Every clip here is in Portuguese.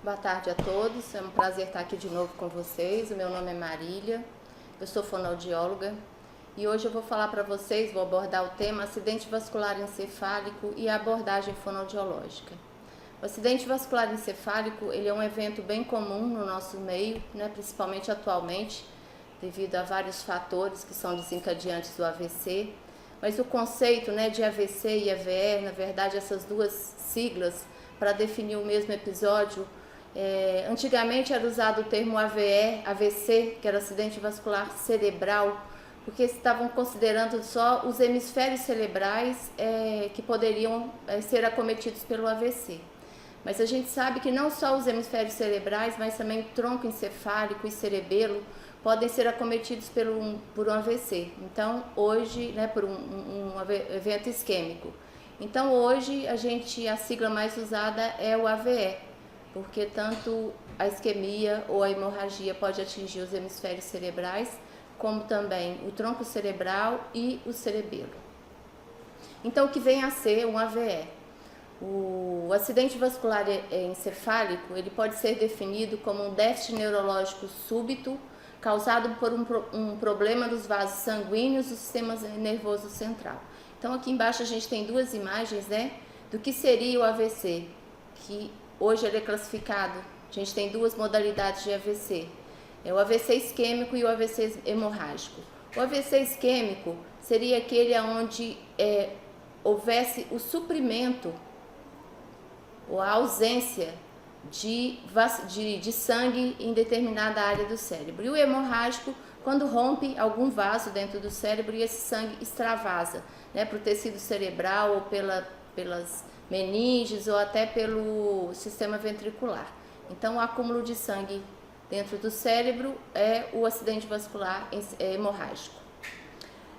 Boa tarde a todos, é um prazer estar aqui de novo com vocês. O meu nome é Marília, eu sou fonoaudióloga e hoje eu vou falar para vocês, vou abordar o tema acidente vascular encefálico e a abordagem fonoaudiológica. O acidente vascular encefálico ele é um evento bem comum no nosso meio, principalmente atualmente, devido a vários fatores que são desencadeantes do AVC. Mas o conceito de AVC e AVE, na verdade essas duas siglas para definir o mesmo episódio, antigamente era usado o termo AVE, AVC, que era acidente vascular cerebral, porque estavam considerando só os hemisférios cerebrais que poderiam ser acometidos pelo AVC. Mas a gente sabe que não só os hemisférios cerebrais, mas também o tronco encefálico e cerebelo podem ser acometidos por um AVC. Então, hoje, por um evento isquêmico. Então, hoje, a sigla mais usada é o AVE, porque tanto a isquemia ou a hemorragia pode atingir os hemisférios cerebrais, como também o tronco cerebral e o cerebelo. Então, o que vem a ser um AVE? O acidente vascular encefálico ele pode ser definido como um déficit neurológico súbito causado por um problema dos vasos sanguíneos do sistema nervoso central. Então aqui embaixo a gente tem duas imagens do que seria o AVC, que hoje ele é classificado, a gente tem duas modalidades de AVC, o AVC isquêmico e o AVC hemorrágico. O AVC isquêmico seria aquele onde houvesse o suprimento ou a ausência de sangue em determinada área do cérebro. E o hemorrágico, quando rompe algum vaso dentro do cérebro e esse sangue extravasa para o tecido cerebral ou pelas meninges ou até pelo sistema ventricular. Então, o acúmulo de sangue dentro do cérebro é o acidente vascular hemorrágico.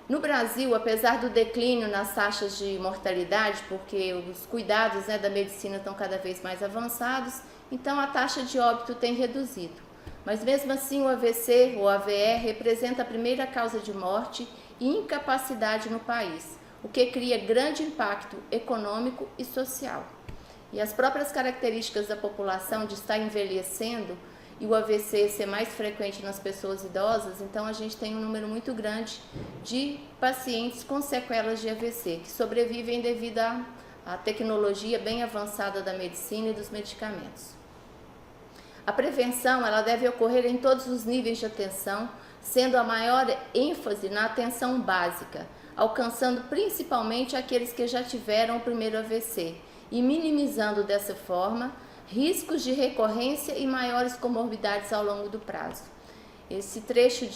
No Brasil, apesar do declínio nas taxas de mortalidade, porque os cuidados da medicina estão cada vez mais avançados, então a taxa de óbito tem reduzido. Mas mesmo assim o AVC ou AVE representa a primeira causa de morte e incapacidade no país, o que cria grande impacto econômico e social. E as próprias características da população de estar envelhecendo e o AVC ser mais frequente nas pessoas idosas, então a gente tem um número muito grande de pacientes com sequelas de AVC, que sobrevivem devido à tecnologia bem avançada da medicina e dos medicamentos. A prevenção ela deve ocorrer em todos os níveis de atenção, sendo a maior ênfase na atenção básica, alcançando principalmente aqueles que já tiveram o primeiro AVC e minimizando dessa forma riscos de recorrência e maiores comorbidades ao longo do prazo. Esse trecho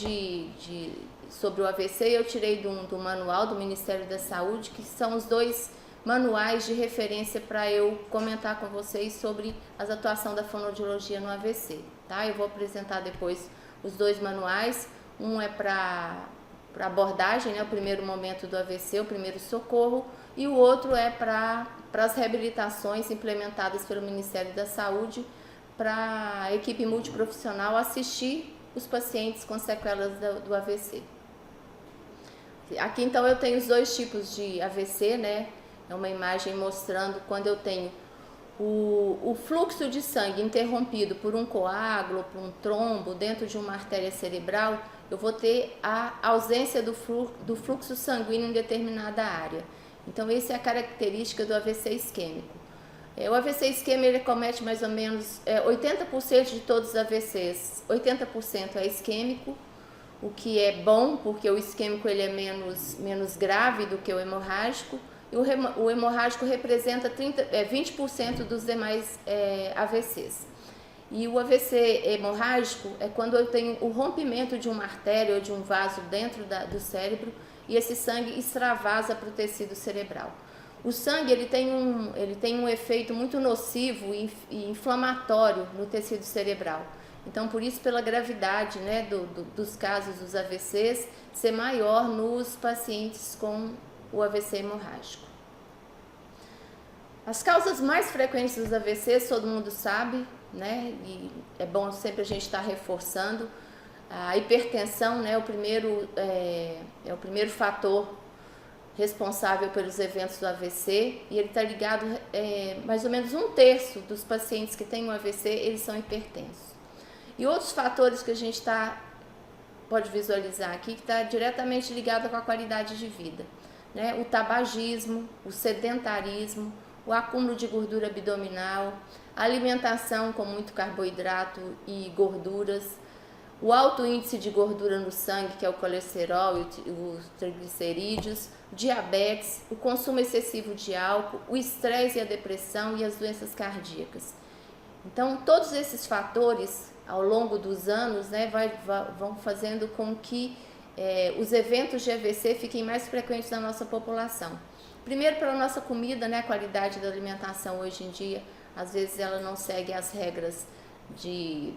sobre o AVC eu tirei do manual do Ministério da Saúde, que são os dois manuais de referência para eu comentar com vocês sobre a atuação da fonoaudiologia no AVC. Eu vou apresentar depois os dois manuais, um é para abordagem, o primeiro momento do AVC, o primeiro socorro, e o outro é para as reabilitações implementadas pelo Ministério da Saúde para a equipe multiprofissional assistir os pacientes com sequelas do AVC. Aqui então eu tenho os dois tipos de AVC, é uma imagem mostrando quando eu tenho o fluxo de sangue interrompido por um coágulo, por um trombo dentro de uma artéria cerebral, eu vou ter a ausência do fluxo sanguíneo em determinada área. Então, essa é a característica do AVC isquêmico. O AVC isquêmico ele comete mais ou menos 80% de todos os AVCs. 80% é isquêmico, o que é bom, porque o isquêmico ele é menos grave do que o hemorrágico. E o hemorrágico representa 20% dos demais AVCs. E o AVC hemorrágico é quando eu tenho o rompimento de uma artéria ou de um vaso dentro do cérebro e esse sangue extravasa para o tecido cerebral. O sangue ele tem um efeito muito nocivo e inflamatório no tecido cerebral. Então, por isso, pela gravidade dos casos dos AVCs ser maior nos pacientes com o AVC hemorrágico. As causas mais frequentes dos AVCs, todo mundo sabe, e é bom sempre a gente estar reforçando. A hipertensão, o primeiro fator responsável pelos eventos do AVC, e ele está ligado, mais ou menos 1/3 dos pacientes que têm um AVC, eles são hipertensos. E outros fatores que a gente pode visualizar aqui, que está diretamente ligado com a qualidade de vida, né? O tabagismo, o sedentarismo, o acúmulo de gordura abdominal, a alimentação com muito carboidrato e gorduras, o alto índice de gordura no sangue, que é o colesterol e os triglicerídeos, diabetes, o consumo excessivo de álcool, o estresse e a depressão e as doenças cardíacas. Então, todos esses fatores, ao longo dos anos, né, vão fazendo com que os eventos de AVC fiquem mais frequentes na nossa população. Primeiro, pela nossa comida, né, a qualidade da alimentação hoje em dia, às vezes ela não segue as regras de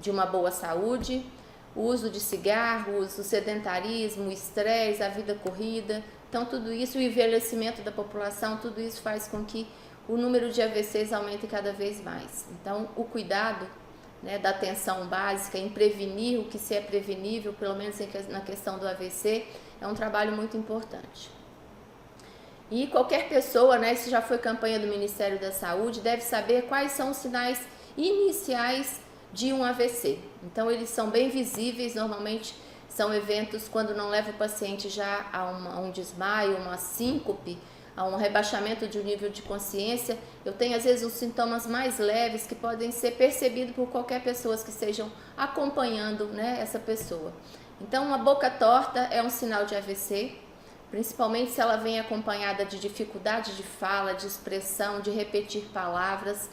uma boa saúde, o uso de cigarros, o sedentarismo, o estresse, a vida corrida. Então, tudo isso, o envelhecimento da população, tudo isso faz com que o número de AVCs aumente cada vez mais. Então, o cuidado, né, da atenção básica em prevenir o que se é prevenível, pelo menos na questão do AVC, é um trabalho muito importante. E qualquer pessoa, né, isso já foi campanha do Ministério da Saúde, deve saber quais são os sinais iniciais de um AVC. Então, eles são bem visíveis, normalmente são eventos quando não leva o paciente já a um desmaio, uma síncope, a um rebaixamento de um nível de consciência. Eu tenho, às vezes, os sintomas mais leves que podem ser percebidos por qualquer pessoa que estejam acompanhando, né, essa pessoa. Então, uma boca torta é um sinal de AVC, principalmente se ela vem acompanhada de dificuldade de fala, de expressão, de repetir palavras.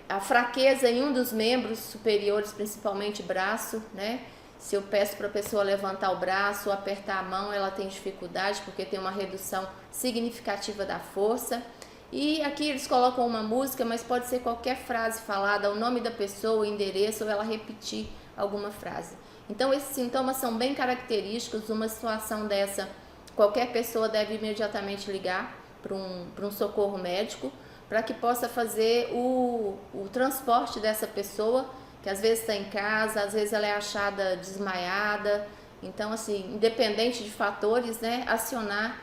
A fraqueza em um dos membros superiores, principalmente braço, né? Se eu peço para a pessoa levantar o braço ou apertar a mão, ela tem dificuldade porque tem uma redução significativa da força. E aqui eles colocam uma música, mas pode ser qualquer frase falada, o nome da pessoa, o endereço, ou ela repetir alguma frase. Então, esses sintomas são bem característicos. Uma situação dessa, qualquer pessoa deve imediatamente ligar para um socorro médico, para que possa fazer o transporte dessa pessoa, que às vezes está em casa, às vezes ela é achada desmaiada. Então, assim, independente de fatores, né, acionar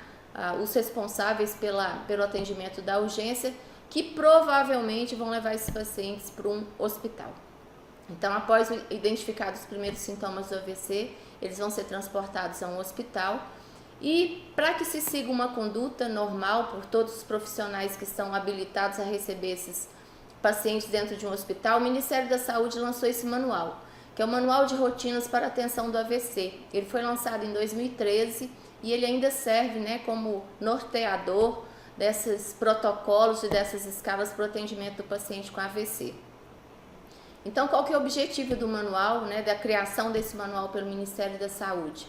os responsáveis pelo atendimento da urgência, que provavelmente vão levar esses pacientes para um hospital. Então, após identificados os primeiros sintomas do AVC, eles vão ser transportados a um hospital. E para que se siga uma conduta normal por todos os profissionais que estão habilitados a receber esses pacientes dentro de um hospital, o Ministério da Saúde lançou esse manual, que é o Manual de Rotinas para Atenção do AVC. Ele foi lançado em 2013 e ele ainda serve, né, como norteador desses protocolos e dessas escalas para o atendimento do paciente com AVC. Então, qual que é o objetivo do manual, né, da criação desse manual pelo Ministério da Saúde?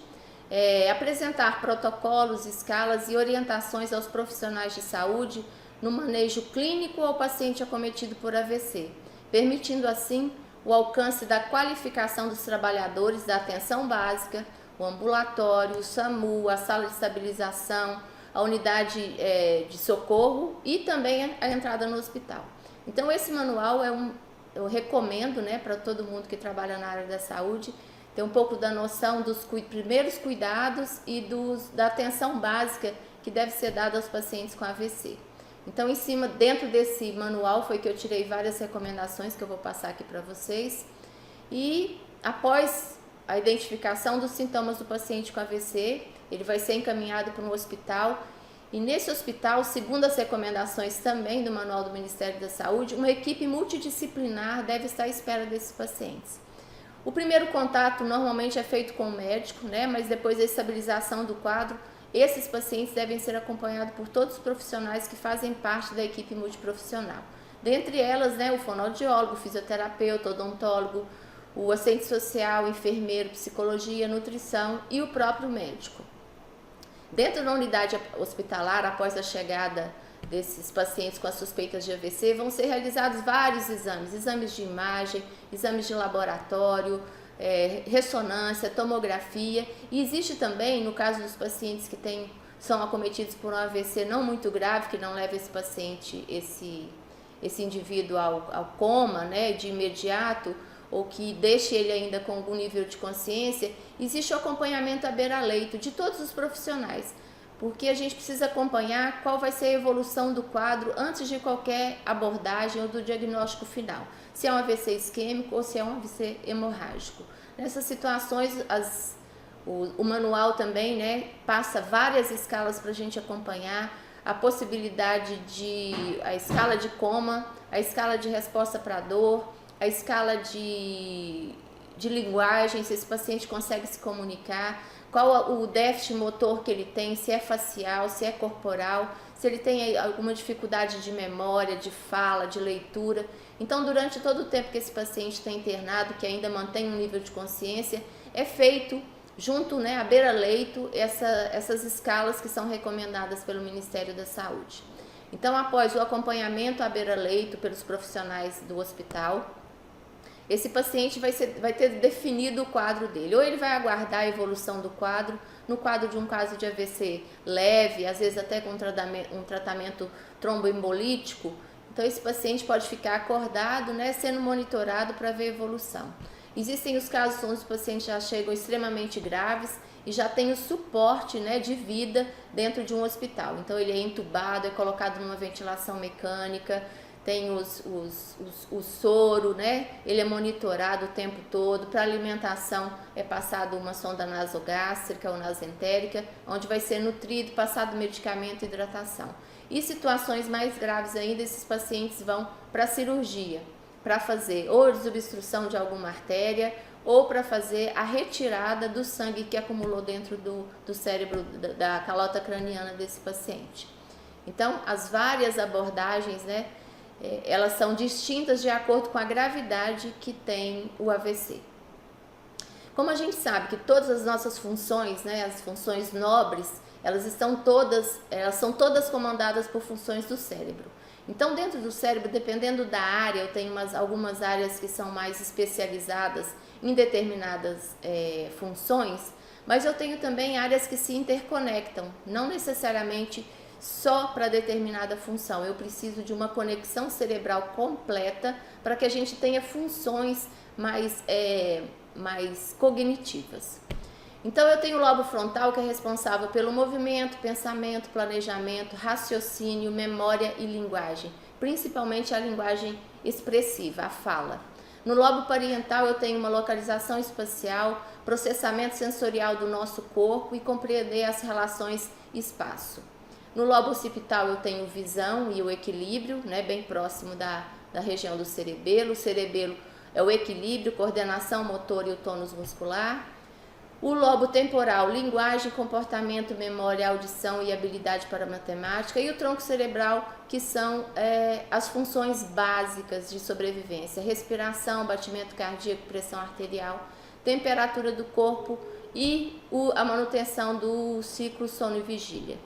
Apresentar protocolos, escalas e orientações aos profissionais de saúde no manejo clínico ao paciente acometido por AVC, permitindo assim o alcance da qualificação dos trabalhadores da atenção básica, o ambulatório, o SAMU, a sala de estabilização, a unidade de socorro e também a entrada no hospital. Então, esse manual eu recomendo, né, para todo mundo que trabalha na área da saúde, ter um pouco da noção dos primeiros cuidados e da atenção básica que deve ser dada aos pacientes com AVC. Então, dentro desse manual foi que eu tirei várias recomendações que eu vou passar aqui para vocês. E após a identificação dos sintomas do paciente com AVC, ele vai ser encaminhado para um hospital. E nesse hospital, segundo as recomendações também do manual do Ministério da Saúde, uma equipe multidisciplinar deve estar à espera desses pacientes. O primeiro contato normalmente é feito com o médico, né? Mas depois da estabilização do quadro, esses pacientes devem ser acompanhados por todos os profissionais que fazem parte da equipe multiprofissional. Dentre elas, né, o fonoaudiólogo, o fisioterapeuta, o odontólogo, o assistente social, o enfermeiro, psicologia, nutrição e o próprio médico. Dentro da unidade hospitalar, após a chegada desses pacientes com as suspeitas de AVC, vão ser realizados vários exames de imagem, exames de laboratório, ressonância, tomografia. E existe também, no caso dos pacientes que são acometidos por um AVC não muito grave, que não leva esse paciente, esse indivíduo ao coma, né, de imediato, ou que deixe ele ainda com algum nível de consciência, existe o acompanhamento à beira-leito de todos os profissionais, porque a gente precisa acompanhar qual vai ser a evolução do quadro antes de qualquer abordagem ou do diagnóstico final, se é um AVC isquêmico ou se é um AVC hemorrágico. Nessas situações, o manual também, né, passa várias escalas para a gente acompanhar, a possibilidade a escala de coma, a escala de resposta para dor, a escala de linguagem, se esse paciente consegue se comunicar, qual o déficit motor que ele tem, se é facial, se é corporal, se ele tem alguma dificuldade de memória, de fala, de leitura. Então, durante todo o tempo que esse paciente está internado, que ainda mantém um nível de consciência, é feito junto, né, à beira-leito, essas escalas que são recomendadas pelo Ministério da Saúde. Então, após o acompanhamento à beira-leito pelos profissionais do hospital, esse paciente vai ter definido o quadro dele. Ou ele vai aguardar a evolução do quadro, no quadro de um caso de AVC leve, às vezes até com um tratamento tromboembolítico. Então, esse paciente pode ficar acordado, né, sendo monitorado para ver a evolução. Existem os casos onde os pacientes já chegam extremamente graves e já tem o suporte, né, de vida dentro de um hospital. Então, ele é entubado, é colocado numa ventilação mecânica, tem o soro, né? Ele é monitorado o tempo todo. Para alimentação é passado uma sonda nasogástrica ou nasentérica, onde vai ser nutrido, passado medicamento e hidratação. E situações mais graves ainda, esses pacientes vão para a cirurgia, para fazer ou desobstrução de alguma artéria ou para fazer a retirada do sangue que acumulou dentro do cérebro, da calota craniana desse paciente. Então, as várias abordagens, né, elas são distintas de acordo com a gravidade que tem o AVC. Como a gente sabe que todas as nossas funções, né, as funções nobres, elas são todas comandadas por funções do cérebro. Então, dentro do cérebro, dependendo da área, eu tenho algumas áreas que são mais especializadas em determinadas funções, mas eu tenho também áreas que se interconectam, não necessariamente só para determinada função. Eu preciso de uma conexão cerebral completa para que a gente tenha funções mais cognitivas. Então, eu tenho o lobo frontal, que é responsável pelo movimento, pensamento, planejamento, raciocínio, memória e linguagem, principalmente a linguagem expressiva, a fala. No lobo parietal, eu tenho uma localização espacial, processamento sensorial do nosso corpo e compreender as relações espaço. No lobo occipital, eu tenho visão e o equilíbrio, né, bem próximo da região do cerebelo. O cerebelo é o equilíbrio, coordenação motor e o tônus muscular. O lobo temporal, linguagem, comportamento, memória, audição e habilidade para matemática. E o tronco cerebral, que são as funções básicas de sobrevivência: respiração, batimento cardíaco, pressão arterial, temperatura do corpo e a manutenção do ciclo sono e vigília.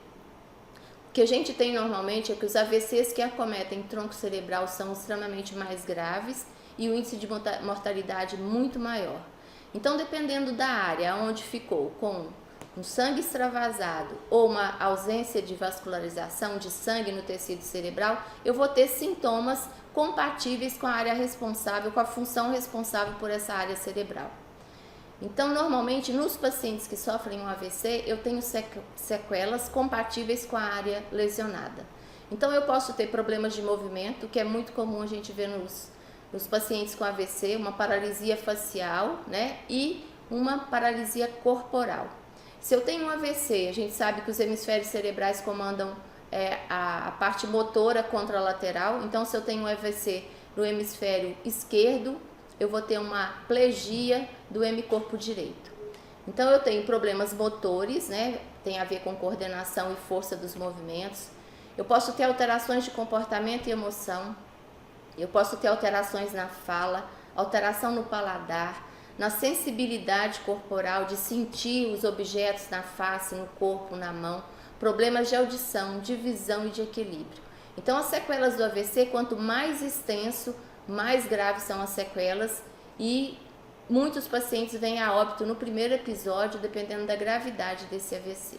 O que a gente tem normalmente é que os AVCs que acometem tronco cerebral são extremamente mais graves e o índice de mortalidade muito maior. Então, dependendo da área onde ficou com um sangue extravasado ou uma ausência de vascularização de sangue no tecido cerebral, eu vou ter sintomas compatíveis com a área responsável, com a função responsável por essa área cerebral. Então, normalmente, nos pacientes que sofrem um AVC, eu tenho sequelas compatíveis com a área lesionada. Então, eu posso ter problemas de movimento, que é muito comum a gente ver nos pacientes com AVC, uma paralisia facial, né, e uma paralisia corporal. Se eu tenho um AVC, a gente sabe que os hemisférios cerebrais comandam a parte motora contralateral. Então, se eu tenho um AVC no hemisfério esquerdo, eu vou ter uma plegia do hemicorpo direito. Então, eu tenho problemas motores, né? Tem a ver com coordenação e força dos movimentos. Eu posso ter alterações de comportamento e emoção. Eu posso ter alterações na fala, alteração no paladar, na sensibilidade corporal, de sentir os objetos na face, no corpo, na mão, problemas de audição, de visão e de equilíbrio. Então, as sequelas do AVC, quanto mais extenso, mais graves são as sequelas, e muitos pacientes vêm a óbito no primeiro episódio, dependendo da gravidade desse AVC.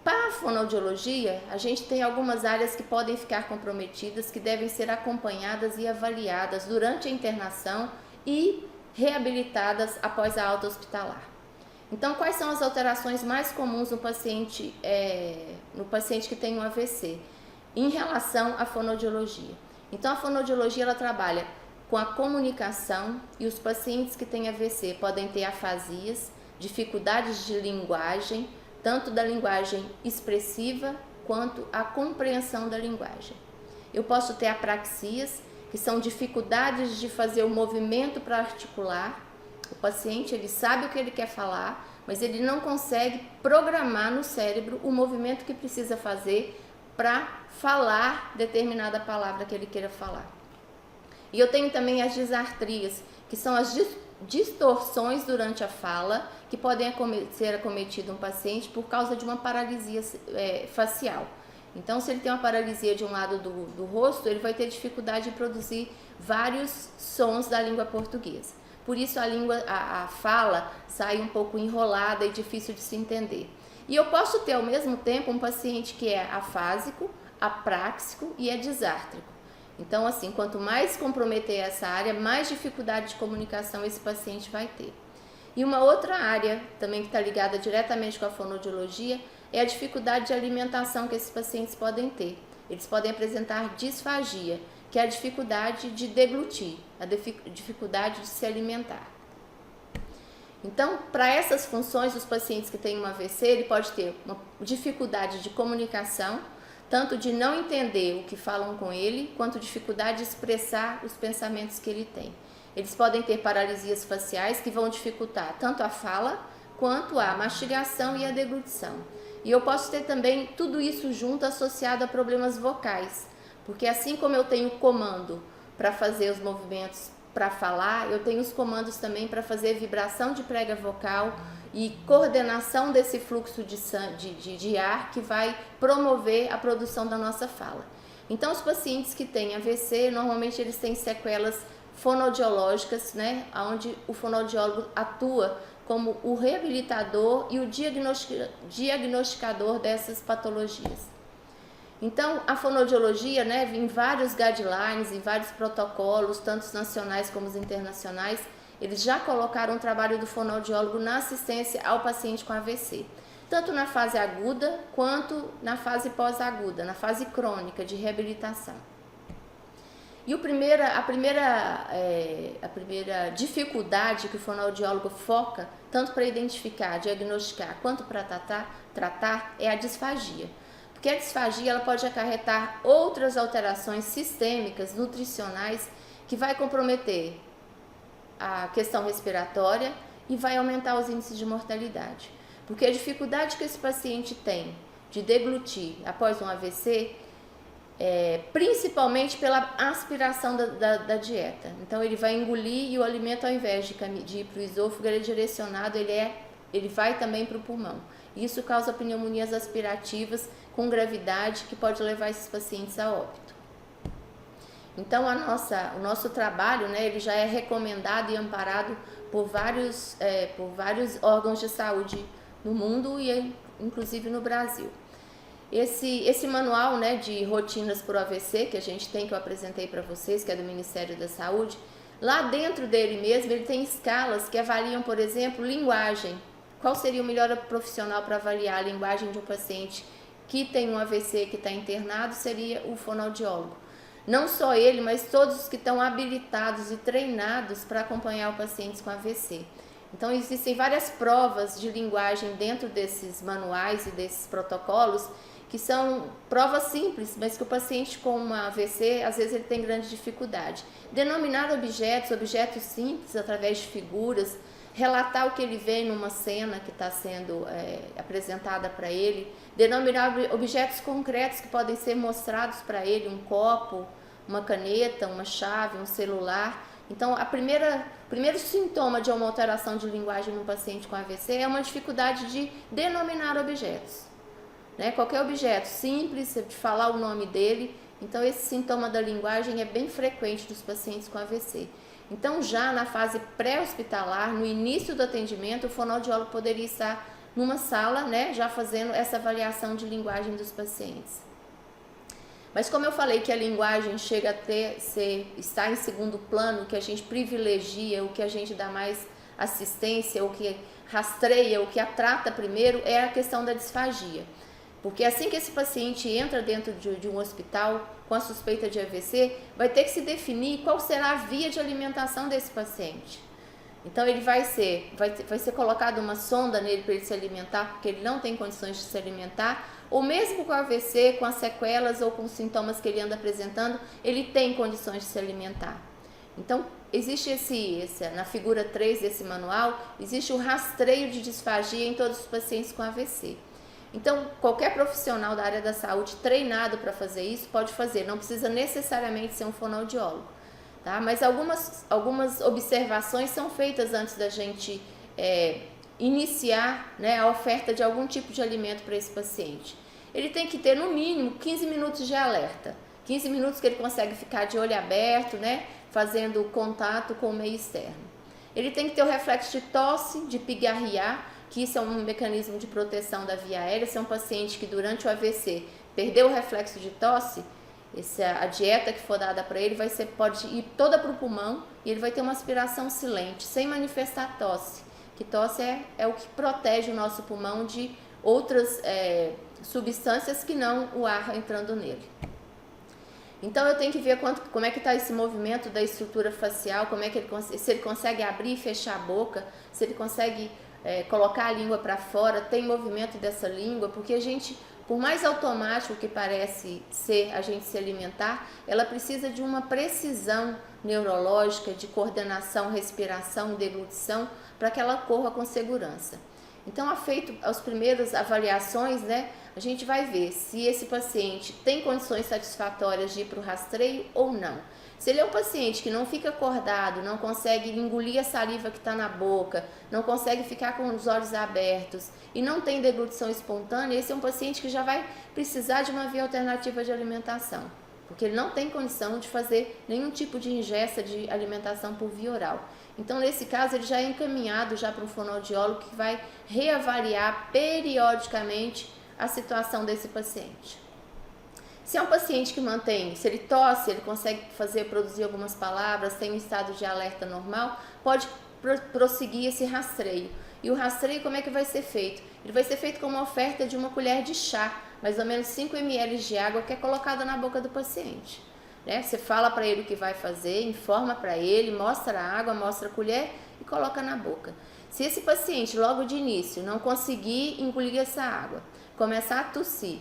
Para a fonoaudiologia, a gente tem algumas áreas que podem ficar comprometidas, que devem ser acompanhadas e avaliadas durante a internação e reabilitadas após a alta hospitalar. Então, quais são as alterações mais comuns no paciente que tem um AVC em relação à fonoaudiologia? Então, a fonoaudiologia ela trabalha com a comunicação, e os pacientes que têm AVC podem ter afasias, dificuldades de linguagem, tanto da linguagem expressiva quanto a compreensão da linguagem. Eu posso ter apraxias, que são dificuldades de fazer o movimento para articular. O paciente ele sabe o que ele quer falar, mas ele não consegue programar no cérebro o movimento que precisa fazer para falar determinada palavra que ele queira falar. E eu tenho também as disartrias, que são as distorções durante a fala, que podem ser acometido um paciente por causa de uma paralisia facial. Então, se ele tem uma paralisia de um lado do rosto, ele vai ter dificuldade em produzir vários sons da língua portuguesa. Por isso a fala sai um pouco enrolada e difícil de se entender. E eu posso ter ao mesmo tempo um paciente que é afásico, apráxico e disártrico. Então, assim, quanto mais comprometer essa área, mais dificuldade de comunicação esse paciente vai ter. E uma outra área também que está ligada diretamente com a fonoaudiologia é a dificuldade de alimentação que esses pacientes podem ter. Eles podem apresentar disfagia, que é a dificuldade de deglutir, a dificuldade de se alimentar. Então, para essas funções, os pacientes que têm um AVC, ele pode ter uma dificuldade de comunicação, tanto de não entender o que falam com ele, quanto dificuldade de expressar os pensamentos que ele tem. Eles podem ter paralisias faciais que vão dificultar tanto a fala, quanto a mastigação e a deglutição. E eu posso ter também tudo isso junto associado a problemas vocais, porque assim como eu tenho comando para fazer os movimentos para falar, eu tenho os comandos também para fazer vibração de prega vocal e coordenação desse fluxo de ar que vai promover a produção da nossa fala. Então, os pacientes que têm AVC, normalmente eles têm sequelas fonoaudiológicas, né, onde o fonoaudiólogo atua como o reabilitador e o diagnosticador dessas patologias. Então, a fonoaudiologia, né, em vários guidelines, em vários protocolos, tanto os nacionais como os internacionais, eles já colocaram o trabalho do fonoaudiólogo na assistência ao paciente com AVC, tanto na fase aguda quanto na fase pós-aguda, na fase crônica de reabilitação. E a primeira dificuldade que o fonoaudiólogo foca, tanto para identificar, diagnosticar, quanto para tratar, é a disfagia. Porque a disfagia ela pode acarretar outras alterações sistêmicas, nutricionais, que vai comprometer a questão respiratória e vai aumentar os índices de mortalidade. Porque a dificuldade que esse paciente tem de deglutir após um AVC principalmente pela aspiração da dieta. Então ele vai engolir e o alimento, ao invés de ir para o esôfago, ele é direcionado, ele vai também para o pulmão. Isso causa pneumonias aspirativas com gravidade que pode levar esses pacientes a óbito. Então o nosso trabalho, né, ele já é recomendado e amparado por vários órgãos de saúde no mundo e inclusive no Brasil. Esse manual, né, de rotinas para o AVC que a gente tem, que eu apresentei para vocês, que é do Ministério da Saúde, lá dentro dele mesmo ele tem escalas que avaliam, por exemplo, linguagem. Qual seria o melhor profissional para avaliar a linguagem de um paciente que tem um AVC, que está internado? Seria o fonoaudiólogo. Não só ele, mas todos os que estão habilitados e treinados para acompanhar os pacientes com AVC. Então, existem várias provas de linguagem dentro desses manuais e desses protocolos, que são provas simples, mas que o paciente com uma AVC, às vezes ele tem grande dificuldade. Denominar objetos simples através de figuras, relatar o que ele vê numa cena que está sendo apresentada para ele, denominar objetos concretos que podem ser mostrados para ele, um copo, uma caneta, uma chave, um celular. Então, o primeiro sintoma de uma alteração de linguagem no paciente com AVC é uma dificuldade de denominar objetos. Né? Qualquer objeto simples, de falar o nome dele. Então, esse sintoma da linguagem é bem frequente dos pacientes com AVC. Então, já na fase pré-hospitalar, no início do atendimento, o fonoaudiólogo poderia estar numa sala, né, já fazendo essa avaliação de linguagem dos pacientes. Mas como eu falei que a linguagem chega a está em segundo plano, que a gente privilegia, o que a gente dá mais assistência, o que rastreia, o que a trata primeiro é a questão da disfagia. Porque assim que esse paciente entra dentro de um hospital com a suspeita de AVC, vai ter que se definir qual será a via de alimentação desse paciente. Então ele vai ser colocado uma sonda nele para ele se alimentar, porque ele não tem condições de se alimentar, ou mesmo com AVC, com as sequelas ou com os sintomas que ele anda apresentando, ele tem condições de se alimentar. Então existe na figura 3 desse manual, existe o rastreio de disfagia em todos os pacientes com AVC. Então, qualquer profissional da área da saúde treinado para fazer isso pode fazer, não precisa necessariamente ser um fonoaudiólogo, tá? Mas algumas observações são feitas antes da gente iniciar, né, a oferta de algum tipo de alimento para esse paciente. Ele tem que ter no mínimo 15 minutos de alerta, 15 minutos que ele consegue ficar de olho aberto, né, fazendo contato com o meio externo. Ele tem que ter o reflexo de tosse, de pigarrear, que isso é um mecanismo de proteção da via aérea. Se é um paciente que durante o AVC perdeu o reflexo de tosse, a dieta que for dada para ele pode ir toda para o pulmão e ele vai ter uma aspiração silente, sem manifestar tosse. Que tosse é o que protege o nosso pulmão de outras substâncias que não o ar entrando nele. Então eu tenho que ver como é que está esse movimento da estrutura facial, se ele consegue abrir e fechar a boca, se ele consegue colocar a língua para fora, tem movimento dessa língua, porque a gente, por mais automático que parece ser a gente se alimentar, ela precisa de uma precisão neurológica, de coordenação, respiração, deglutição, para que ela corra com segurança. Então, feito as primeiras avaliações, né, a gente vai ver se esse paciente tem condições satisfatórias de ir para o rastreio ou não. Se ele é um paciente que não fica acordado, não consegue engolir a saliva que está na boca, não consegue ficar com os olhos abertos e não tem deglutição espontânea, esse é um paciente que já vai precisar de uma via alternativa de alimentação, porque ele não tem condição de fazer nenhum tipo de ingesta de alimentação por via oral. Então, nesse caso, ele já é encaminhado para um fonoaudiólogo que vai reavaliar periodicamente a situação desse paciente. Se é um paciente que se ele tosse, ele consegue produzir algumas palavras, tem um estado de alerta normal, pode prosseguir esse rastreio. E o rastreio, como é que vai ser feito? Ele vai ser feito com uma oferta de uma colher de chá, mais ou menos 5 ml de água, que é colocada na boca do paciente. Né? Você fala para ele o que vai fazer, informa para ele, mostra a água, mostra a colher e coloca na boca. Se esse paciente, logo de início, não conseguir engolir essa água, começar a tossir,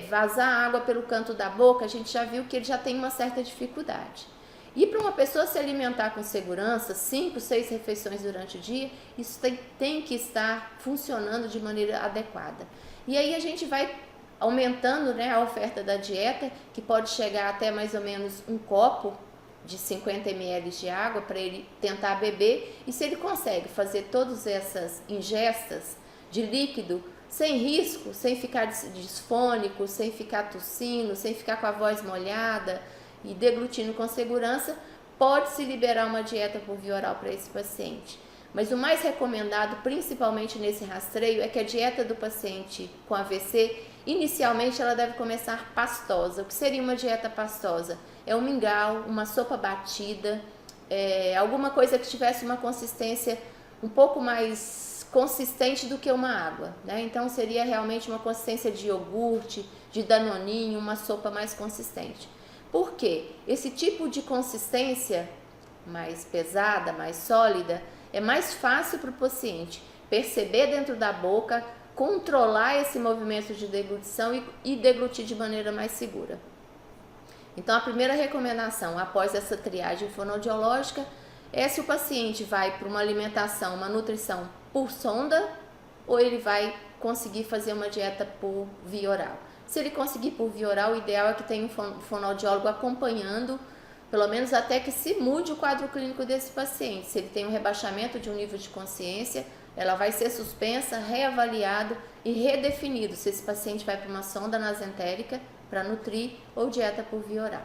vazar água pelo canto da boca, a gente já viu que ele já tem uma certa dificuldade. E para uma pessoa se alimentar com segurança, 5, 6 refeições durante o dia, isso tem que estar funcionando de maneira adequada. E aí a gente vai aumentando, né, a oferta da dieta, que pode chegar até mais ou menos um copo de 50 ml de água para ele tentar beber. E se ele consegue fazer todas essas ingestas de líquido sem risco, sem ficar disfônico, sem ficar tossindo, sem ficar com a voz molhada e deglutindo com segurança, pode-se liberar uma dieta por via oral para esse paciente. Mas o mais recomendado, principalmente nesse rastreio, é que a dieta do paciente com AVC, inicialmente ela deve começar pastosa. O que seria uma dieta pastosa? É um mingau, uma sopa batida, alguma coisa que tivesse uma consistência um pouco mais consistente do que uma água, né? Então seria realmente uma consistência de iogurte, de danoninho, uma sopa mais consistente. Por quê? Esse tipo de consistência mais pesada, mais sólida, é mais fácil para o paciente perceber dentro da boca, controlar esse movimento de deglutição e deglutir de maneira mais segura. Então, a primeira recomendação após essa triagem fonoaudiológica é se o paciente vai para uma alimentação, uma nutrição por sonda, ou ele vai conseguir fazer uma dieta por via oral. Se ele conseguir por via oral, o ideal é que tenha um fonoaudiólogo acompanhando, pelo menos até que se mude o quadro clínico desse paciente. Se ele tem um rebaixamento de um nível de consciência, ela vai ser suspensa, reavaliado e redefinido se esse paciente vai para uma sonda nasentérica para nutrir ou dieta por via oral.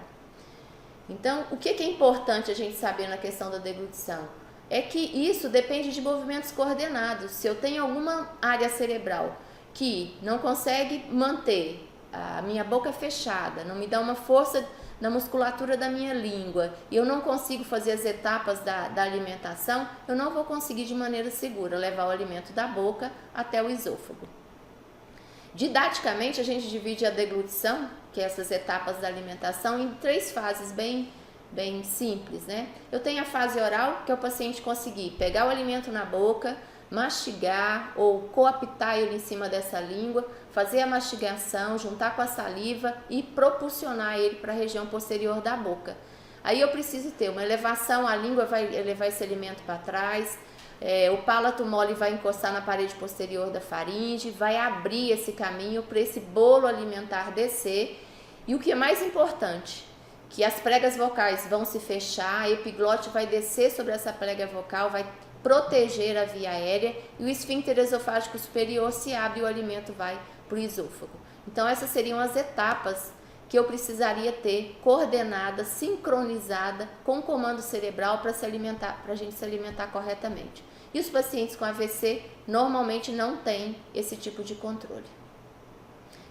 Então, o que é importante a gente saber na questão da deglutição? É que isso depende de movimentos coordenados. Se eu tenho alguma área cerebral que não consegue manter a minha boca é fechada, não me dá uma força na musculatura da minha língua e eu não consigo fazer as etapas da alimentação, eu não vou conseguir de maneira segura levar o alimento da boca até o esôfago. Didaticamente, a gente divide a deglutição, que é essas etapas da alimentação, em 3 fases bem simples, né? Eu tenho a fase oral, que é o paciente conseguir pegar o alimento na boca, mastigar ou coaptar ele em cima dessa língua, fazer a mastigação, juntar com a saliva e propulsionar ele para a região posterior da boca. Aí eu preciso ter uma elevação, a língua vai levar esse alimento para trás, o palato mole vai encostar na parede posterior da faringe, vai abrir esse caminho para esse bolo alimentar descer. E o que é mais importante, que as pregas vocais vão se fechar, a epiglote vai descer sobre essa prega vocal, vai proteger a via aérea e o esfíncter esofágico superior se abre e o alimento vai para o esôfago. Então essas seriam as etapas que eu precisaria ter coordenada, sincronizada com o comando cerebral para a gente se alimentar corretamente. E os pacientes com AVC normalmente não têm esse tipo de controle.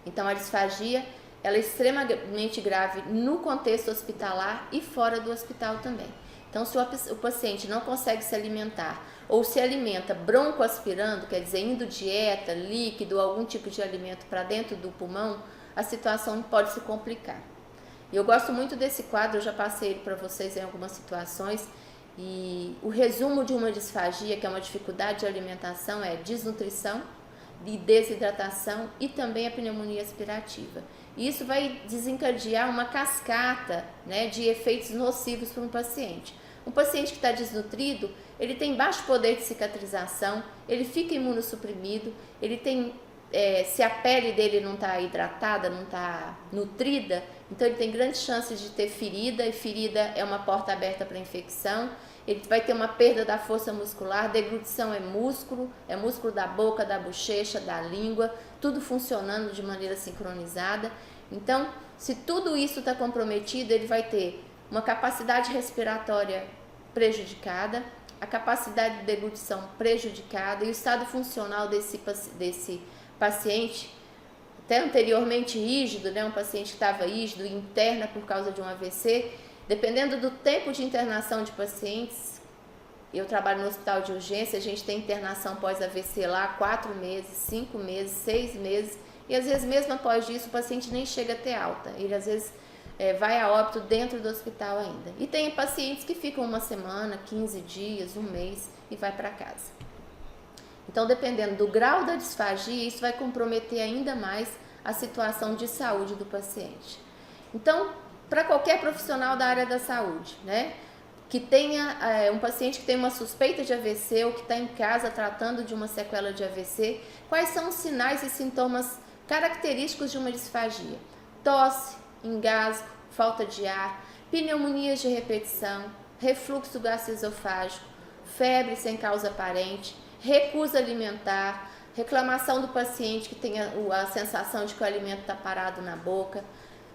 Então a disfagia ela é extremamente grave no contexto hospitalar e fora do hospital também. Então, se o paciente não consegue se alimentar ou se alimenta broncoaspirando, quer dizer, indo dieta, líquido, algum tipo de alimento para dentro do pulmão, a situação pode se complicar. E eu gosto muito desse quadro, eu já passei ele para vocês em algumas situações, e o resumo de uma disfagia, que é uma dificuldade de alimentação, é desnutrição, de desidratação e também a pneumonia aspirativa. E isso vai desencadear uma cascata, né, de efeitos nocivos para um paciente. Um paciente que está desnutrido, ele tem baixo poder de cicatrização, ele fica imunossuprimido, ele tem, se a pele dele não está hidratada, não está nutrida, então ele tem grandes chances de ter ferida, e ferida é uma porta aberta para infecção. Ele vai ter uma perda da força muscular, deglutição é músculo da boca, da bochecha, da língua, tudo funcionando de maneira sincronizada. Então, se tudo isso está comprometido, ele vai ter uma capacidade respiratória prejudicada, a capacidade de deglutição prejudicada e o estado funcional desse paciente, até anteriormente rígido, né, um paciente que estava rígido e interna por causa de um AVC, dependendo do tempo de internação de pacientes, eu trabalho no hospital de urgência, a gente tem internação pós-AVC lá 4 meses, 5 meses, 6 meses, e às vezes mesmo após isso o paciente nem chega a ter alta, ele às vezes vai a óbito dentro do hospital ainda. E tem pacientes que ficam 1 semana, 15 dias, 1 mês e vai para casa. Então, dependendo do grau da disfagia, isso vai comprometer ainda mais a situação de saúde do paciente. Então, para qualquer profissional da área da saúde, né, que tenha um paciente que tem uma suspeita de AVC ou que está em casa tratando de uma sequela de AVC, quais são os sinais e sintomas característicos de uma disfagia? Tosse, engasgo, falta de ar, pneumonias de repetição, refluxo gastroesofágico, febre sem causa aparente, recusa alimentar, reclamação do paciente que tem a sensação de que o alimento está parado na boca,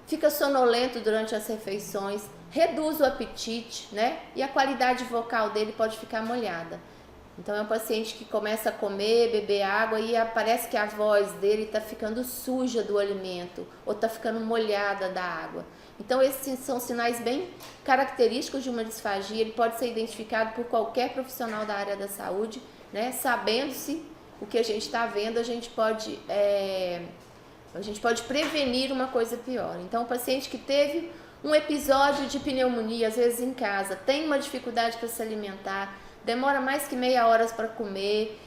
fica sonolento durante as refeições, reduz o apetite, né? E a qualidade vocal dele pode ficar molhada. Então é um paciente que começa a comer, beber água e parece que a voz dele está ficando suja do alimento ou está ficando molhada da água. Então esses são sinais bem característicos de uma disfagia, ele pode ser identificado por qualquer profissional da área da saúde, né? Sabendo-se o que a gente está vendo, a gente pode prevenir uma coisa pior. Então, o paciente que teve um episódio de pneumonia, às vezes em casa, tem uma dificuldade para se alimentar, demora mais que meia hora para comer,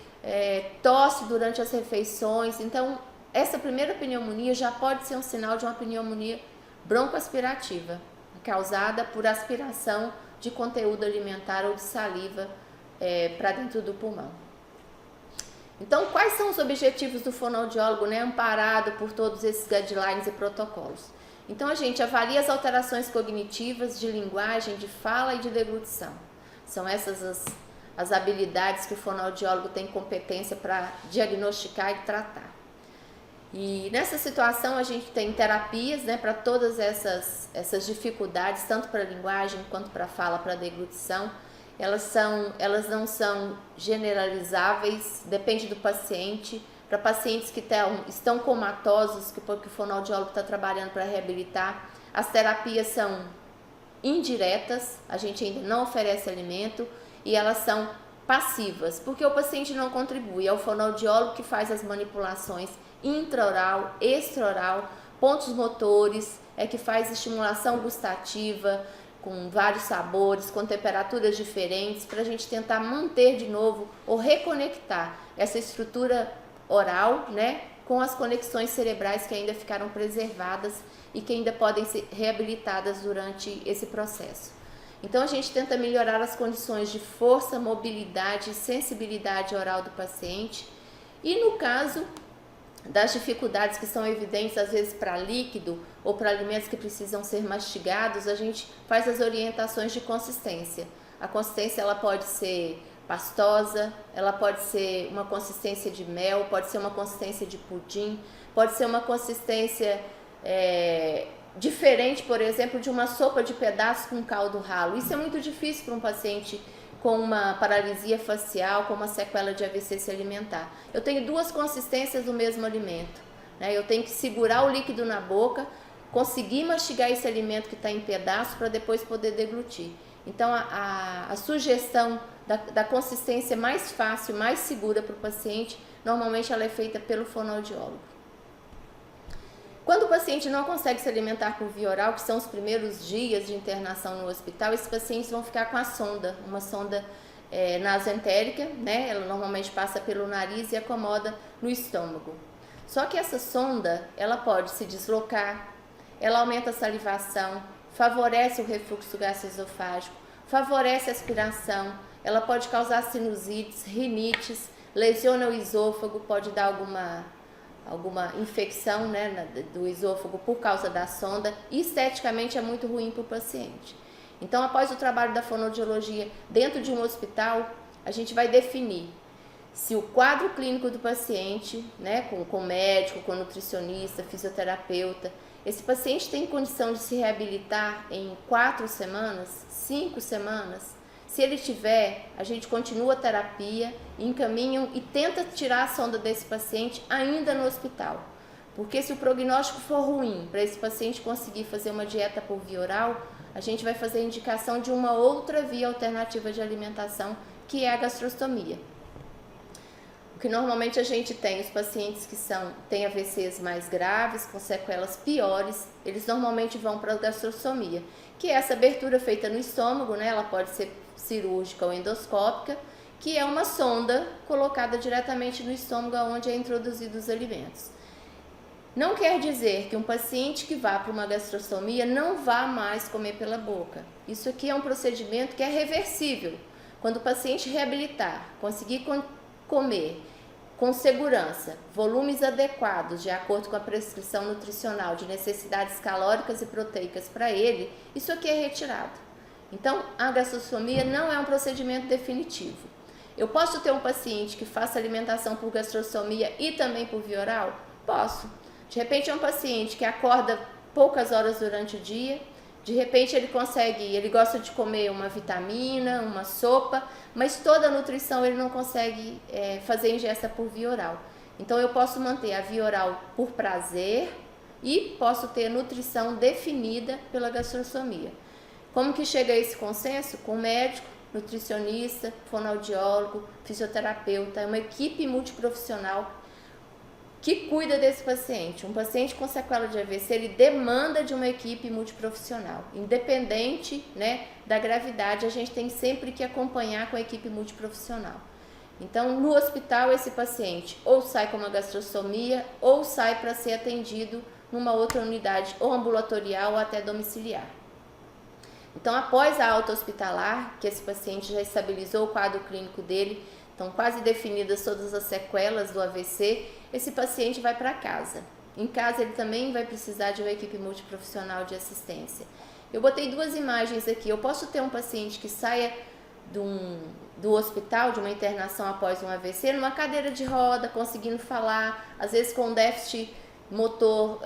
tosse durante as refeições. Então, essa primeira pneumonia já pode ser um sinal de uma pneumonia broncoaspirativa, causada por aspiração de conteúdo alimentar ou de saliva para dentro do pulmão. Então, quais são os objetivos do fonoaudiólogo, né, amparado por todos esses guidelines e protocolos? Então, a gente avalia as alterações cognitivas de linguagem, de fala e de deglutição. São essas as habilidades que o fonoaudiólogo tem competência para diagnosticar e tratar. E nessa situação a gente tem terapias, né, para todas essas dificuldades, tanto para a linguagem quanto para a fala, para a deglutição. Elas não são generalizáveis, depende do paciente, para pacientes que estão comatosos, que o fonoaudiólogo está trabalhando para reabilitar. As terapias são indiretas, a gente ainda não oferece alimento, e elas são passivas, porque o paciente não contribui, é o fonoaudiólogo que faz as manipulações intraoral, extraoral, pontos motores, é que faz estimulação gustativa, com vários sabores, com temperaturas diferentes, para a gente tentar manter de novo ou reconectar essa estrutura oral, né, com as conexões cerebrais que ainda ficaram preservadas e que ainda podem ser reabilitadas durante esse processo. Então a gente tenta melhorar as condições de força, mobilidade e sensibilidade oral do paciente, e no caso das dificuldades que são evidentes às vezes para líquido ou para alimentos que precisam ser mastigados, a gente faz as orientações de consistência. A consistência ela pode ser pastosa, ela pode ser uma consistência de mel, pode ser uma consistência de pudim, pode ser uma consistência diferente, por exemplo, de uma sopa de pedaços com caldo ralo. Isso é muito difícil para um paciente com uma paralisia facial, com uma sequela de AVC se alimentar. Eu tenho duas consistências do mesmo alimento, né? Eu tenho que segurar o líquido na boca, conseguir mastigar esse alimento que está em pedaços para depois poder deglutir. Então a sugestão da consistência mais fácil, mais segura para o paciente, normalmente ela é feita pelo fonoaudiólogo. Quando o paciente não consegue se alimentar por via oral, que são os primeiros dias de internação no hospital, esses pacientes vão ficar com a sonda, uma sonda nasoentérica, né? Ela normalmente passa pelo nariz e acomoda no estômago. Só que essa sonda, ela pode se deslocar, ela aumenta a salivação, favorece o refluxo gastroesofágico, favorece a aspiração, ela pode causar sinusites, rinites, lesiona o esôfago, pode dar alguma infecção, né, do esôfago por causa da sonda, e esteticamente é muito ruim para o paciente. Então, após o trabalho da fonoaudiologia dentro de um hospital, a gente vai definir se o quadro clínico do paciente, né, com médico, com nutricionista, fisioterapeuta, esse paciente tem condição de se reabilitar em 4 semanas, 5 semanas. Se ele tiver, a gente continua a terapia, encaminham e tenta tirar a sonda desse paciente ainda no hospital. Porque se o prognóstico for ruim para esse paciente conseguir fazer uma dieta por via oral, a gente vai fazer a indicação de uma outra via alternativa de alimentação, que é a gastrostomia. O que normalmente a gente tem, os pacientes que têm AVCs mais graves, com sequelas piores, eles normalmente vão para a gastrostomia, que é essa abertura feita no estômago, né? Ela pode ser cirúrgica ou endoscópica, que é uma sonda colocada diretamente no estômago onde é introduzido os alimentos. Não quer dizer que um paciente que vá para uma gastrostomia não vá mais comer pela boca. Isso aqui é um procedimento que é reversível. Quando o paciente reabilitar, conseguir comer com segurança, volumes adequados de acordo com a prescrição nutricional de necessidades calóricas e proteicas para ele, isso aqui é retirado. Então, a gastrostomia não é um procedimento definitivo. Eu posso ter um paciente que faça alimentação por gastrostomia e também por via oral? Posso. De repente é um paciente que acorda poucas horas durante o dia, de repente ele gosta de comer uma vitamina, uma sopa, mas toda a nutrição ele não consegue fazer ingesta por via oral. Então eu posso manter a via oral por prazer e posso ter nutrição definida pela gastrostomia. Como que chega a esse consenso? Com médico, nutricionista, fonoaudiólogo, fisioterapeuta, é uma equipe multiprofissional que cuida desse paciente. Um paciente com sequela de AVC, ele demanda de uma equipe multiprofissional. Independente, né, da gravidade, a gente tem sempre que acompanhar com a equipe multiprofissional. Então, no hospital, esse paciente ou sai com uma gastrostomia ou sai para ser atendido numa outra unidade, ou ambulatorial ou até domiciliar. Então, após a alta hospitalar, que esse paciente já estabilizou o quadro clínico dele, estão quase definidas todas as sequelas do AVC, esse paciente vai para casa. Em casa ele também vai precisar de uma equipe multiprofissional de assistência. Eu botei 2 imagens aqui. Eu posso ter um paciente que saia do hospital, de uma internação após um AVC, numa cadeira de roda, conseguindo falar, às vezes com déficit motor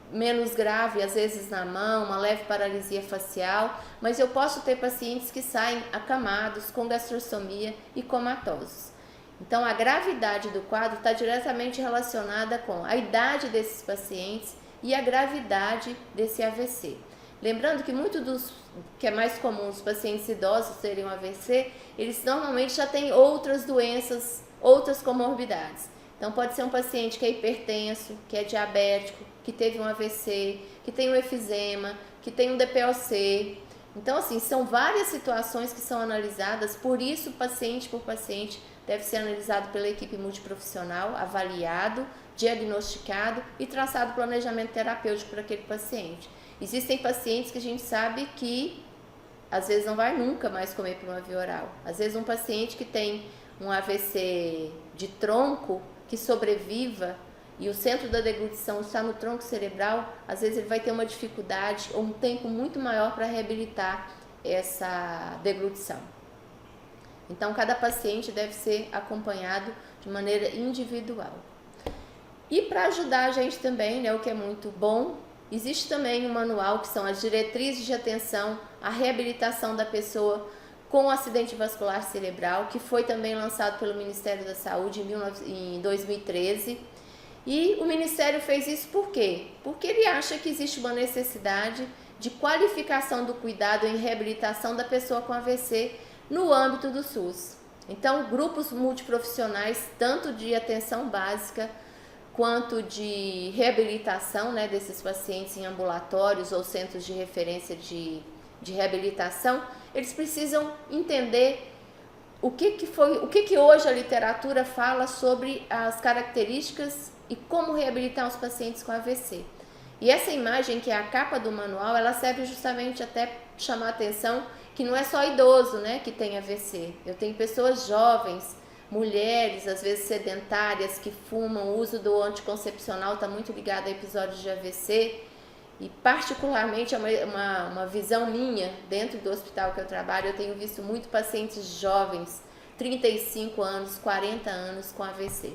menos grave, às vezes na mão, uma leve paralisia facial, mas eu posso ter pacientes que saem acamados, com gastrostomia e comatosos. Então, a gravidade do quadro está diretamente relacionada com a idade desses pacientes e a gravidade desse AVC. Lembrando que muito dos que é mais comum os pacientes idosos terem um AVC, eles normalmente já têm outras doenças, outras comorbidades. Então, pode ser um paciente que é hipertenso, que é diabético, que teve um AVC, que tem um efizema, que tem um DPOC. Então, assim, são várias situações que são analisadas, por isso, paciente por paciente, deve ser analisado pela equipe multiprofissional, avaliado, diagnosticado e traçado planejamento terapêutico para aquele paciente. Existem pacientes que a gente sabe que às vezes não vai nunca mais comer por uma via oral. Às vezes um paciente que tem um AVC de tronco, que sobreviva e o centro da deglutição está no tronco cerebral, às vezes ele vai ter uma dificuldade ou um tempo muito maior para reabilitar essa deglutição. Então, cada paciente deve ser acompanhado de maneira individual. E para ajudar a gente também, né, o que é muito bom, existe também um manual que são as diretrizes de atenção à reabilitação da pessoa com acidente vascular cerebral, que foi também lançado pelo Ministério da Saúde em 2013. E o Ministério fez isso por quê? Porque ele acha que existe uma necessidade de qualificação do cuidado em reabilitação da pessoa com AVC no âmbito do SUS. Então, grupos multiprofissionais, tanto de atenção básica quanto de reabilitação, né, desses pacientes em ambulatórios ou centros de referência de reabilitação, eles precisam entender o que hoje a literatura fala sobre as características e como reabilitar os pacientes com AVC. E essa imagem, que é a capa do manual, ela serve justamente até chamar a atenção que não é só idoso, né, que tem AVC. Eu tenho pessoas jovens, mulheres, às vezes sedentárias, que fumam. O uso do anticoncepcional está muito ligado a episódios de AVC. E particularmente é uma visão minha, dentro do hospital que eu trabalho, eu tenho visto muito pacientes jovens, 35 anos, 40 anos com AVC.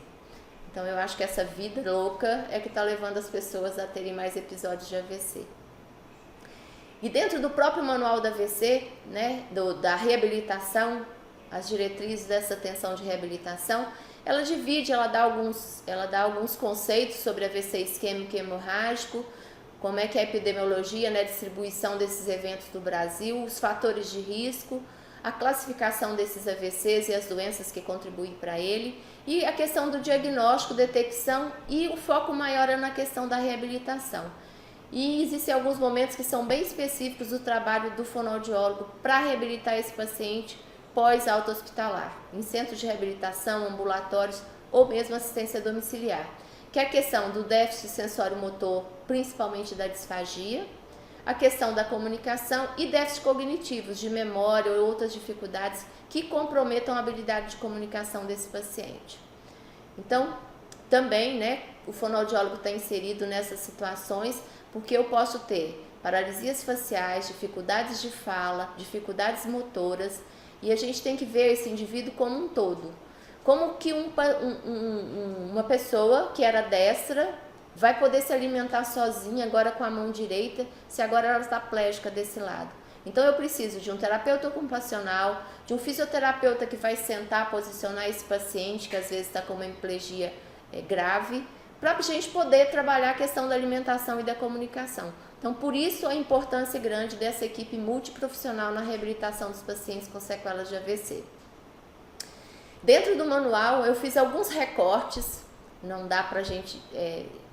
Então eu acho que essa vida louca é que está levando as pessoas a terem mais episódios de AVC. E dentro do próprio manual da AVC, né, da reabilitação, as diretrizes dessa atenção de reabilitação, ela divide, ela dá alguns conceitos sobre AVC isquêmico e hemorrágico, como é que é a epidemiologia, né, a distribuição desses eventos do Brasil, os fatores de risco, a classificação desses AVCs e as doenças que contribuem para ele, e a questão do diagnóstico, detecção, e o foco maior é na questão da reabilitação. E existem alguns momentos que são bem específicos do trabalho do fonoaudiólogo para reabilitar esse paciente pós-alta hospitalar, em centros de reabilitação, ambulatórios ou mesmo assistência domiciliar, que é a questão do déficit sensório-motor, principalmente da disfagia, a questão da comunicação e déficits cognitivos, de memória ou outras dificuldades que comprometam a habilidade de comunicação desse paciente. Então, também, né, o fonoaudiólogo está inserido nessas situações, porque eu posso ter paralisias faciais, dificuldades de fala, dificuldades motoras, e a gente tem que ver esse indivíduo como um todo. Como que uma pessoa que era destra vai poder se alimentar sozinha agora com a mão direita, se agora ela está plégica desse lado? Então eu preciso de um terapeuta ocupacional, de um fisioterapeuta que vai sentar, posicionar esse paciente que às vezes está com uma hemiplegia grave, para a gente poder trabalhar a questão da alimentação e da comunicação. Então, por isso a importância grande dessa equipe multiprofissional na reabilitação dos pacientes com sequelas de AVC. Dentro do manual eu fiz alguns recortes, não dá para a gente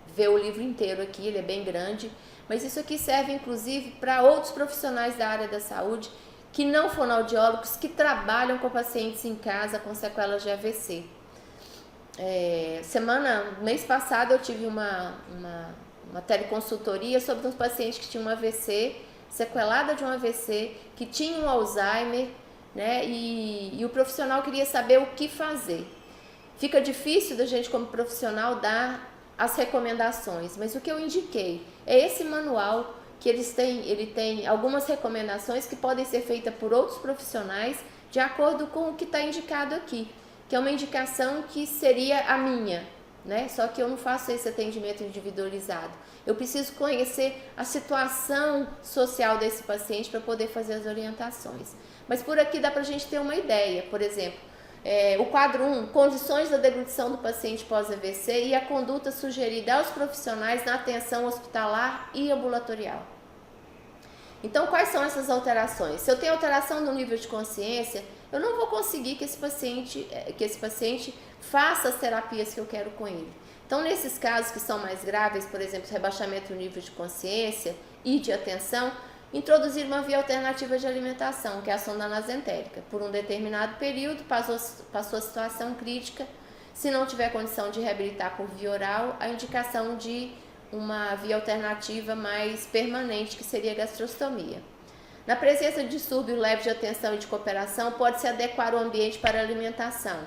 ver o livro inteiro aqui, ele é bem grande, mas isso aqui serve inclusive para outros profissionais da área da saúde que não fonoaudiólogos, que trabalham com pacientes em casa com sequelas de AVC. Mês passado eu tive uma teleconsultoria sobre um paciente que tinha um AVC, sequelada de um AVC, que tinha um Alzheimer, né, e o profissional queria saber o que fazer. Fica difícil da gente como profissional dar as recomendações, mas o que eu indiquei é esse manual que ele tem algumas recomendações que podem ser feitas por outros profissionais de acordo com o que está indicado aqui, que é uma indicação que seria a minha, né? Só que eu não faço esse atendimento individualizado. Eu preciso conhecer a situação social desse paciente para poder fazer as orientações. Mas por aqui dá para a gente ter uma ideia. Por exemplo, O quadro 1, condições da deglutição do paciente pós-AVC e a conduta sugerida aos profissionais na atenção hospitalar e ambulatorial. Então, quais são essas alterações? Se eu tenho alteração no nível de consciência, eu não vou conseguir que esse paciente faça as terapias que eu quero com ele. Então, nesses casos que são mais graves, por exemplo, rebaixamento do nível de consciência e de atenção, introduzir uma via alternativa de alimentação, que é a sonda nasentérica. Por um determinado período, passou a situação crítica. Se não tiver condição de reabilitar por via oral, a indicação de uma via alternativa mais permanente, que seria a gastrostomia. Na presença de distúrbio leve de atenção e de cooperação, pode-se adequar o ambiente para a alimentação,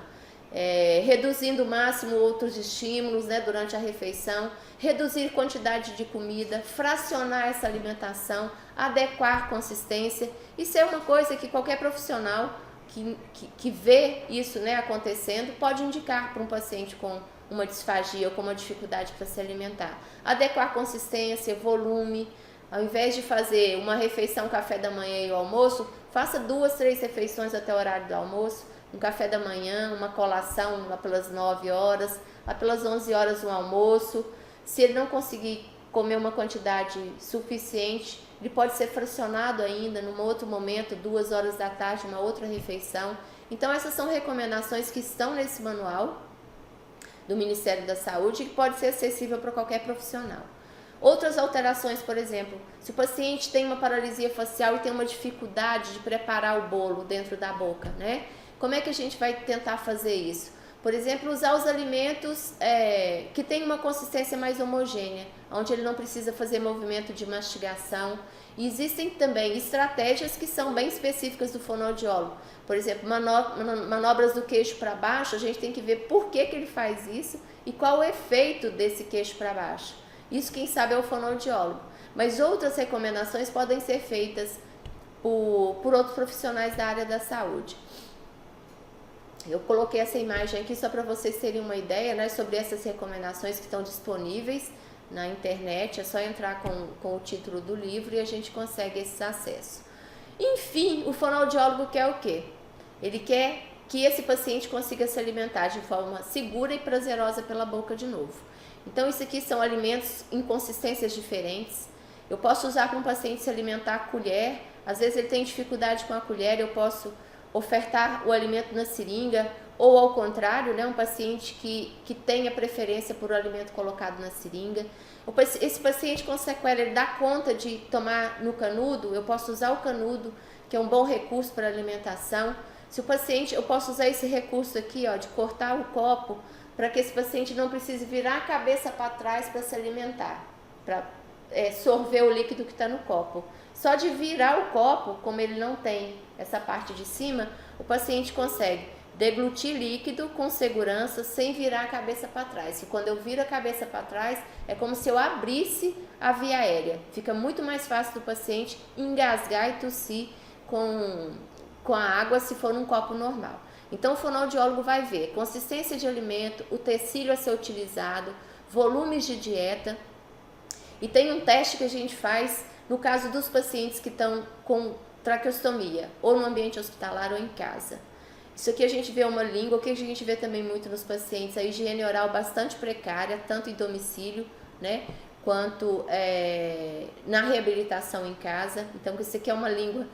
reduzindo o máximo outros estímulos, durante a refeição, reduzir quantidade de comida, fracionar essa alimentação, adequar consistência. Isso é uma coisa que qualquer profissional que vê isso acontecendo pode indicar para um paciente com uma disfagia ou com uma dificuldade para se alimentar. Adequar consistência, volume. Ao invés de fazer uma refeição, café da manhã e o almoço, faça 2, 3 refeições até o horário do almoço. Um café da manhã, uma colação lá pelas 9 horas, lá pelas 11 horas um almoço. Se ele não conseguir comer uma quantidade suficiente, ele pode ser fracionado ainda num outro momento, 2 horas da tarde, uma outra refeição. Então essas são recomendações que estão nesse manual do Ministério da Saúde, que pode ser acessível para qualquer profissional. Outras alterações, por exemplo, se o paciente tem uma paralisia facial e tem uma dificuldade de preparar o bolo dentro da boca, como é que a gente vai tentar fazer isso? Por exemplo, usar os alimentos que têm uma consistência mais homogênea, onde ele não precisa fazer movimento de mastigação. E existem também estratégias que são bem específicas do fonoaudiólogo. Por exemplo, manobras do queixo para baixo, a gente tem que ver por que ele faz isso e qual o efeito desse queixo para baixo. Isso quem sabe é o fonoaudiólogo. Mas outras recomendações podem ser feitas por outros profissionais da área da saúde. Eu coloquei essa imagem aqui só para vocês terem uma ideia sobre essas recomendações que estão disponíveis na internet. É só entrar com o título do livro e a gente consegue esse acesso. Enfim, o fonoaudiólogo quer o quê? Ele quer que esse paciente consiga se alimentar de forma segura e prazerosa pela boca de novo. Então, isso aqui são alimentos em consistências diferentes. Eu posso usar para um paciente se alimentar a colher. Às vezes ele tem dificuldade com a colher, eu posso ofertar o alimento na seringa, ou ao contrário, um paciente que tenha preferência por o alimento colocado na seringa. Esse paciente com sequela, ele dá conta de tomar no canudo, eu posso usar o canudo, que é um bom recurso para alimentação. Se o paciente, eu posso usar esse recurso aqui, de cortar o copo, para que esse paciente não precise virar a cabeça para trás para se alimentar, para sorver o líquido que está no copo. Só de virar o copo, como ele não tem essa parte de cima, o paciente consegue deglutir líquido com segurança, sem virar a cabeça para trás. E quando eu viro a cabeça para trás, é como se eu abrisse a via aérea. Fica muito mais fácil do paciente engasgar e tossir com a água se for num copo normal. Então o fonoaudiólogo vai ver consistência de alimento, o tecido a ser utilizado, volumes de dieta. E tem um teste que a gente faz no caso dos pacientes que estão com traqueostomia, ou no ambiente hospitalar ou em casa. Isso aqui a gente vê uma língua, o que a gente vê também muito nos pacientes, a higiene oral bastante precária, tanto em domicílio, quanto na reabilitação em casa. Então, isso aqui é uma língua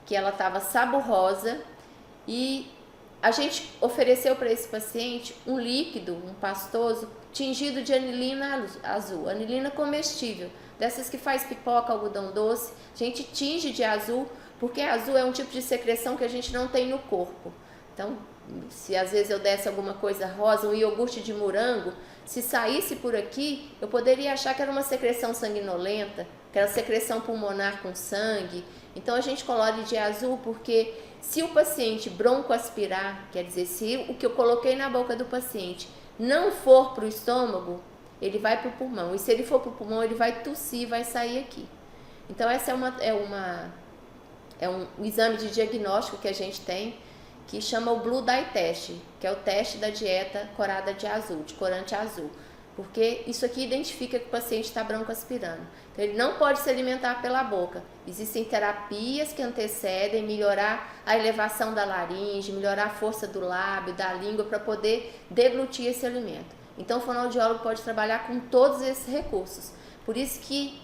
que ela estava saborrosa e a gente ofereceu para esse paciente um líquido, um pastoso, tingido de anilina azul, anilina comestível, dessas que faz pipoca, algodão doce. A gente tinge de azul, porque azul é um tipo de secreção que a gente não tem no corpo. Então, se às vezes eu desse alguma coisa rosa, um iogurte de morango, se saísse por aqui, eu poderia achar que era uma secreção sanguinolenta, que era secreção pulmonar com sangue. Então a gente colore de azul porque se o paciente broncoaspirar, quer dizer, se o que eu coloquei na boca do paciente não for para o estômago, ele vai para o pulmão. E se ele for para o pulmão, ele vai tossir, vai sair aqui. Então essa é um exame de diagnóstico que a gente tem, que chama o Blue Dye Test, que é o teste da dieta corada de azul, de corante azul. porque isso aqui identifica que o paciente está broncoaspirando. Então, ele não pode se alimentar pela boca. Existem terapias que antecedem melhorar a elevação da laringe, melhorar a força do lábio, da língua, para poder deglutir esse alimento. Então, o fonoaudiólogo pode trabalhar com todos esses recursos. Por isso que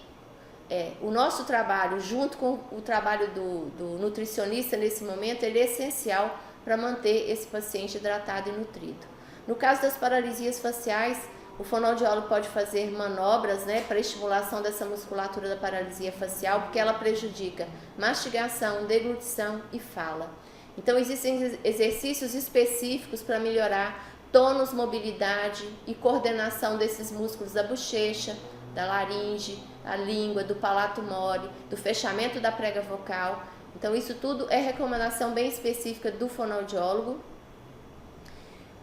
o nosso trabalho, junto com o trabalho do nutricionista nesse momento, ele é essencial para manter esse paciente hidratado e nutrido. No caso das paralisias faciais, o fonoaudiólogo pode fazer manobras, para estimulação dessa musculatura da paralisia facial, porque ela prejudica mastigação, deglutição e fala. Então, existem exercícios específicos para melhorar tônus, mobilidade e coordenação desses músculos da bochecha, da laringe, a língua, do palato mole, do fechamento da prega vocal. Então, isso tudo é recomendação bem específica do fonoaudiólogo.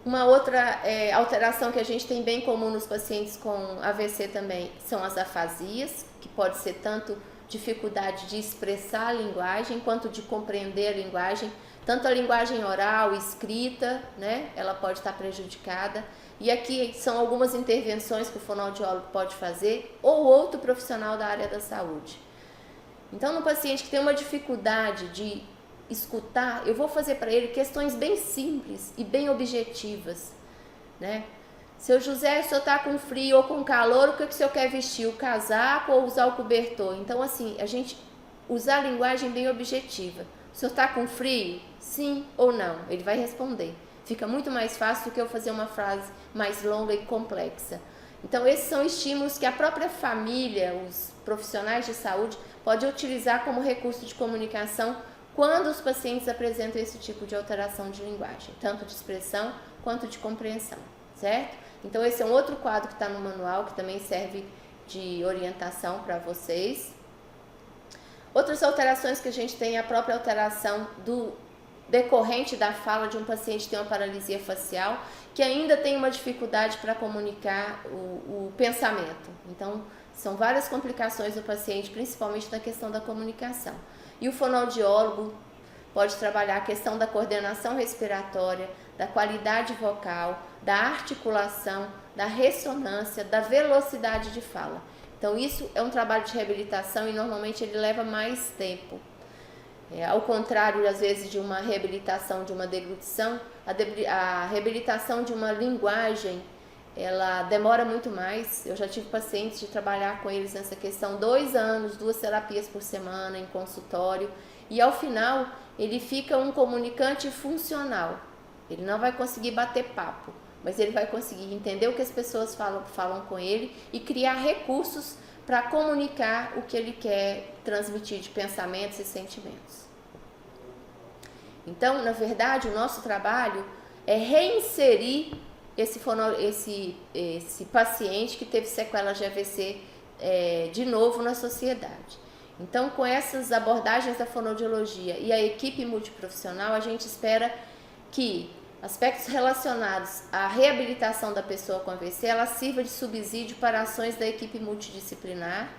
Uma outra alteração que a gente tem bem comum nos pacientes com AVC também são as afasias, que pode ser tanto dificuldade de expressar a linguagem, quanto de compreender a linguagem, tanto a linguagem oral, escrita, ela pode estar prejudicada. E aqui são algumas intervenções que o fonoaudiólogo pode fazer, ou outro profissional da área da saúde. Então, no paciente que tem uma dificuldade de escutar, eu vou fazer para ele questões bem simples e bem objetivas, Seu José, o senhor está com frio ou com calor, o que o senhor quer vestir? O casaco ou usar o cobertor? Então, assim, a gente usar a linguagem bem objetiva. O senhor está com frio? Sim ou não? Ele vai responder. Fica muito mais fácil do que eu fazer uma frase mais longa e complexa. Então, esses são estímulos que a própria família, os profissionais de saúde, podem utilizar como recurso de comunicação quando os pacientes apresentam esse tipo de alteração de linguagem, tanto de expressão quanto de compreensão, certo? Então, esse é um outro quadro que está no manual, que também serve de orientação para vocês. Outras alterações que a gente tem é a própria alteração decorrente da fala de um paciente que tem uma paralisia facial, que ainda tem uma dificuldade para comunicar o pensamento. Então, são várias complicações do paciente, principalmente na questão da comunicação. E o fonoaudiólogo pode trabalhar a questão da coordenação respiratória, da qualidade vocal, da articulação, da ressonância, da velocidade de fala. Então, isso é um trabalho de reabilitação e normalmente ele leva mais tempo. Ao contrário, às vezes, de uma reabilitação, de uma deglutição, a reabilitação de uma linguagem, ela demora muito mais. Eu já tive pacientes de trabalhar com eles nessa questão 2 anos, 2 terapias por semana em consultório, e ao final ele fica um comunicante funcional. Ele não vai conseguir bater papo, mas ele vai conseguir entender o que as pessoas falam com ele e criar recursos para comunicar o que ele quer transmitir de pensamentos e sentimentos. Então, na verdade, o nosso trabalho é reinserir esse paciente que teve sequelas de AVC de novo na sociedade. Então, com essas abordagens da fonoaudiologia e a equipe multiprofissional, a gente espera que aspectos relacionados à reabilitação da pessoa com AVC, ela sirva de subsídio para ações da equipe multidisciplinar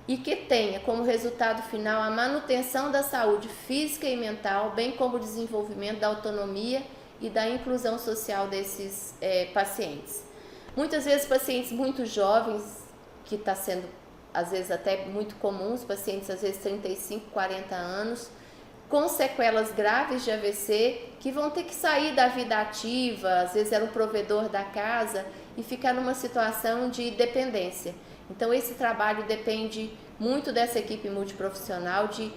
e que tenha como resultado final a manutenção da saúde física e mental, bem como o desenvolvimento da autonomia e da inclusão social desses pacientes. Muitas vezes pacientes muito jovens, que está sendo às vezes até muito comum, os pacientes às vezes 35, 40 anos, com sequelas graves de AVC, que vão ter que sair da vida ativa, às vezes era o provedor da casa, e ficar numa situação de dependência. Então, esse trabalho depende muito dessa equipe multiprofissional de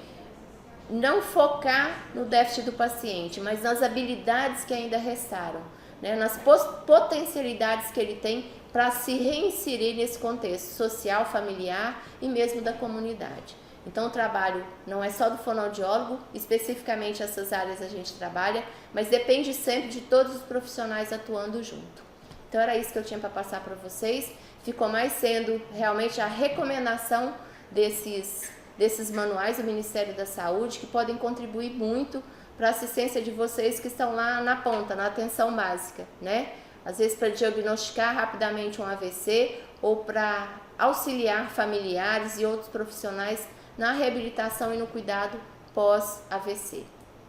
não focar no déficit do paciente, mas nas habilidades que ainda restaram, nas potencialidades que ele tem para se reinserir nesse contexto social, familiar e mesmo da comunidade. Então, o trabalho não é só do fonoaudiólogo, especificamente essas áreas a gente trabalha, mas depende sempre de todos os profissionais atuando junto. Então, era isso que eu tinha para passar para vocês. Ficou mais sendo realmente a recomendação desses manuais do Ministério da Saúde, que podem contribuir muito para a assistência de vocês que estão lá na ponta, na atenção básica, Às vezes para diagnosticar rapidamente um AVC ou para auxiliar familiares e outros profissionais na reabilitação e no cuidado pós-AVC.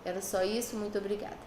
Era só isso, muito obrigada.